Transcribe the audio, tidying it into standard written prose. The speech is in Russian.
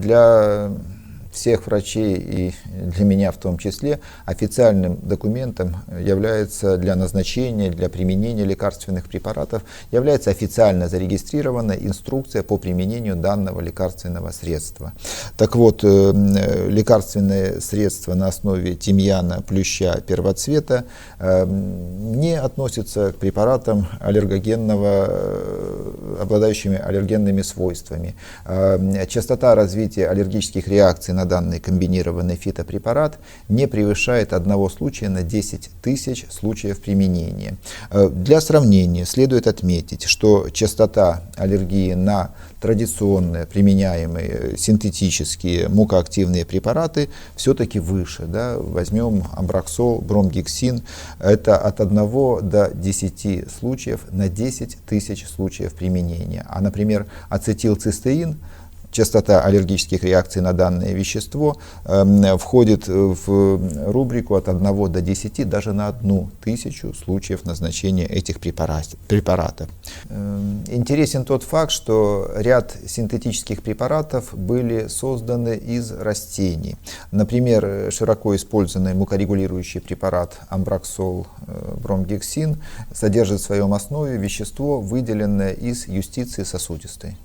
Для всех врачей и для меня в том числе официальным документом является для назначения, для применения лекарственных препаратов является официально зарегистрированная инструкция по применению данного лекарственного средства. Так вот, лекарственное средство на основе тимьяна, плюща, первоцвета не относится к препаратам обладающими аллергенными свойствами. Частота развития аллергических реакций на данный комбинированный фитопрепарат не превышает 1 случая на 10 тысяч случаев применения. Для сравнения следует отметить, что частота аллергии на традиционные применяемые синтетические мукоактивные препараты все-таки выше. Да? Возьмем амброксол, бромгексин, это от 1 до 10 случаев на 10 тысяч случаев применения. А, например, ацетилцистеин, частота аллергических реакций на данное вещество входит в рубрику от 1 до 10, даже на 1000 случаев назначения этих препаратов. Интересен тот факт, что ряд синтетических препаратов были созданы из растений. Например, широко использованный мукорегулирующий препарат амброксол, бромгексин содержит в своем основе вещество, выделенное из юстиции сосудистой.